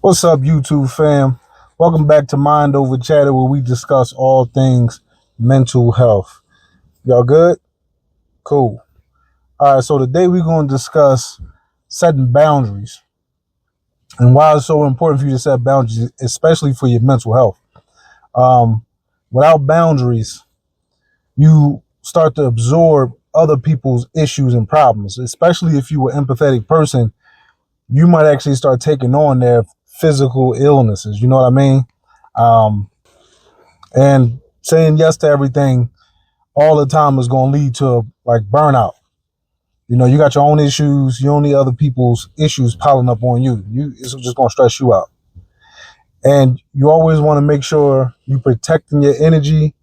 What's up, YouTube fam? Welcome back to Mind Over Chatter, where we discuss all things mental health. Y'all good? Cool. All right, so today we're going to discuss setting boundaries and why it's so important for you to set boundaries, especially for your mental health. Without boundaries, you start to absorb other people's issues and problems, especially if you're an empathetic person. You might actually start taking on their physical illnesses. You know what I mean? Um, and saying yes to everything all the time is going to lead to like burnout. You know, you got your own issues. You don't need other people's issues piling up on you. It's just going to stress you out. And you always want to make sure you protecting your energy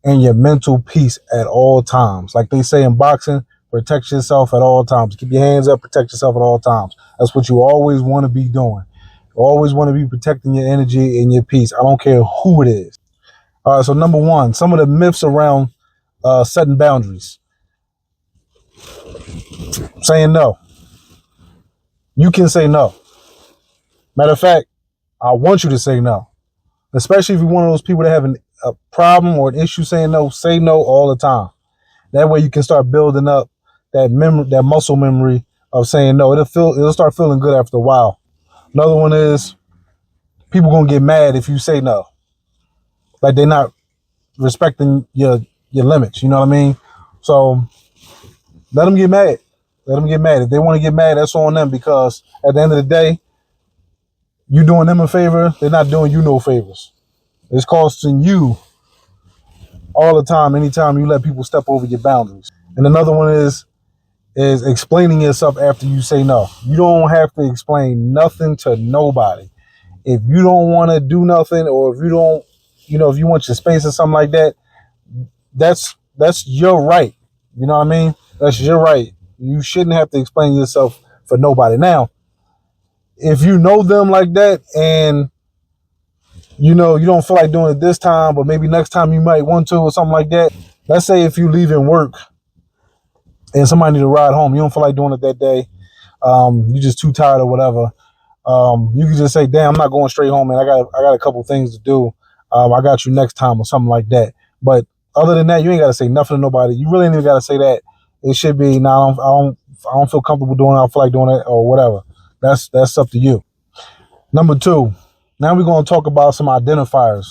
and your mental peace at all times. Like they say in boxing, protect yourself at all times. Keep your hands up, protect yourself at all times. That's what you always want to be doing. You always want to be protecting your energy and your peace. I don't care who it is. All right, so number one, some of the myths around setting boundaries. Saying no. You can say no. Matter of fact, I want you to say no. Especially if you're one of those people that have a problem or an issue saying no, say no all the time. That way you can start building up that muscle memory of saying no. It'll start feeling good after a while. Another one is people gonna get mad if you say no. Like they're not respecting your limits. You know what I mean? So let them get mad. Let them get mad. If they want to get mad, that's on them, because at the end of the day, you doing them a favor, they're not doing you no favors. It's costing you all the time, anytime you let people step over your boundaries. And another one is explaining yourself after you say no. You don't have to explain nothing to nobody. If you don't want to do nothing, or if you don't, if you want your space or something like that, that's your right. You know what I mean? That's your right. You shouldn't have to explain yourself for nobody. Now, if you know them like that and you don't feel like doing it this time, but maybe next time you might want to or something like that. Let's say if you leaving work and somebody need a ride home, you don't feel like doing it that day. You're just too tired or whatever. You can just say, damn, I'm not going straight home, man. I got a couple things to do. I got you next time or something like that. But other than that, you ain't got to say nothing to nobody. You really ain't even got to say that. It should be, I don't feel comfortable doing it. I don't feel like doing it or whatever. That's up to you. Number two, now we're going to talk about some identifiers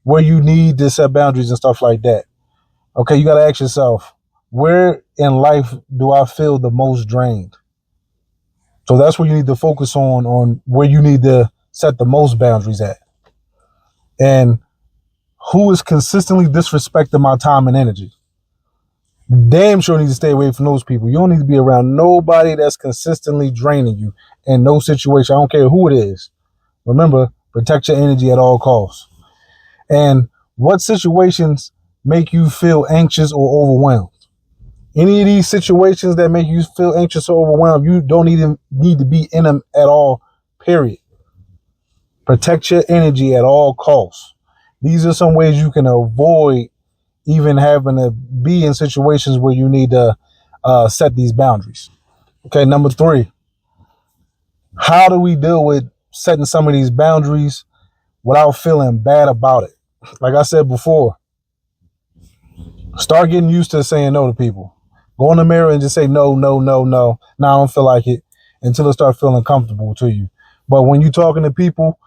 where you need to set boundaries and stuff like that. Okay, you got to ask yourself, where in life do I feel the most drained? So that's where you need to focus on where you need to set the most boundaries at. And who is consistently disrespecting my time and energy? Damn sure need to stay away from those people. You don't need to be around nobody that's consistently draining you in no situation. I don't care who it is. Remember, protect your energy at all costs. And what situations make you feel anxious or overwhelmed? Any of these situations that make you feel anxious or overwhelmed, you don't even need to be in them at all, period. Protect your energy at all costs. These are some ways you can avoid even having to be in situations where you need to set these boundaries. Okay, number three, how do we deal with setting some of these boundaries without feeling bad about it? Like I said before, start getting used to saying no to people. Go in the mirror and just say no, no, no, no. No, I don't feel like it, until it starts feeling comfortable to you. But when you're talking to people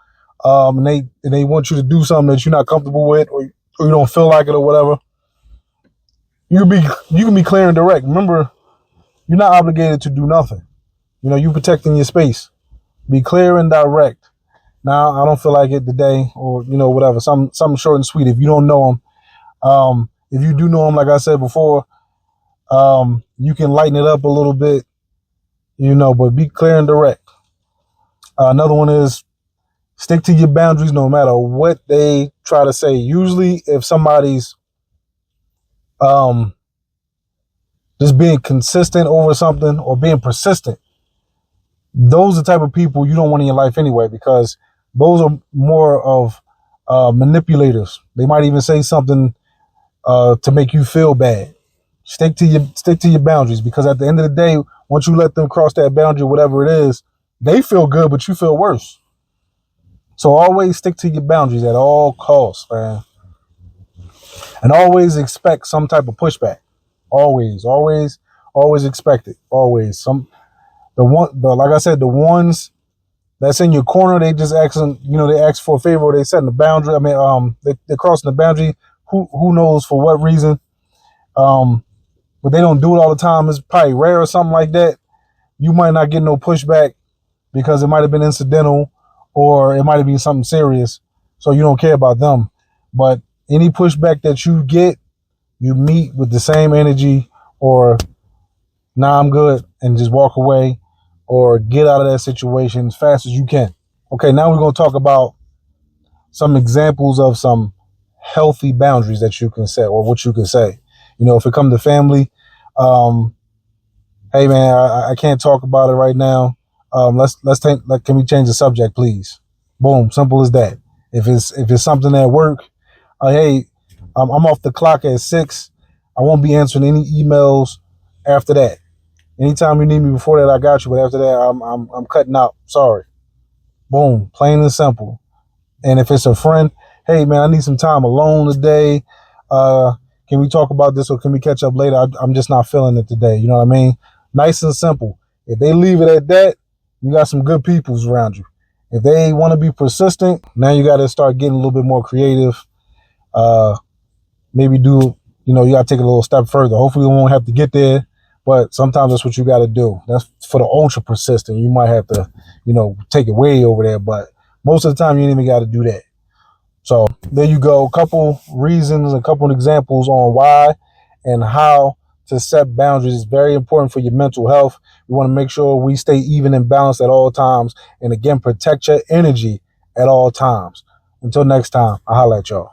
and they want you to do something that you're not comfortable with, or you don't feel like it or whatever, you can be clear and direct. Remember, you're not obligated to do nothing. You protecting your space. Be clear and direct. Now, I don't feel like it today, or whatever. Something short and sweet. If you don't know them, if you do know them, like I said before, you can lighten it up a little bit, but be clear and direct. Another one is stick to your boundaries no matter what they try to say. Usually, if somebody's just being consistent over something or being persistent, those are the type of people you don't want in your life anyway, because those are more of manipulators. They might even say something to make you feel bad. Stick to your boundaries, because at the end of the day, once you let them cross that boundary, whatever it is, they feel good, but you feel worse. So always stick to your boundaries at all costs, man. And always expect some type of pushback. Always expect it. Always. Like I said, the ones that's in your corner, they just asking, they ask for a favor, or they setting the boundary. I mean, they're crossing the boundary. Who knows for what reason? But they don't do it all the time. It's probably rare or something like that. You might not get no pushback because it might have been incidental, or it might have been something serious. So you don't care about them. But any pushback that you get, you meet with the same energy, or nah, I'm good, and just walk away, or get out of that situation as fast as you can. Okay, now we're going to talk about some examples of some healthy boundaries that you can set, or what you can say. If it comes to family, hey man, I can't talk about it right now. Can we change the subject, please? Boom, simple as that. If it's something at work, hey, I'm off the clock at 6. I won't be answering any emails after that. Anytime you need me before that, I got you. But after that, I'm cutting out. Sorry. Boom, plain and simple. And if it's a friend, hey man, I need some time alone today. Can we talk about this, or can we catch up later? I'm just not feeling it today. You know what I mean? Nice and simple. If they leave it at that, you got some good peoples around you. If they want to be persistent, now you got to start getting a little bit more creative. Maybe you got to take it a little step further. Hopefully we won't have to get there, but sometimes that's what you got to do. That's for the ultra persistent. You might have to, take it way over there, but most of the time you ain't even got to do that. So there you go. A couple reasons, a couple examples on why and how to set boundaries is very important for your mental health. We want to make sure we stay even and balanced at all times. And again, protect your energy at all times. Until next time, I'll holla at y'all.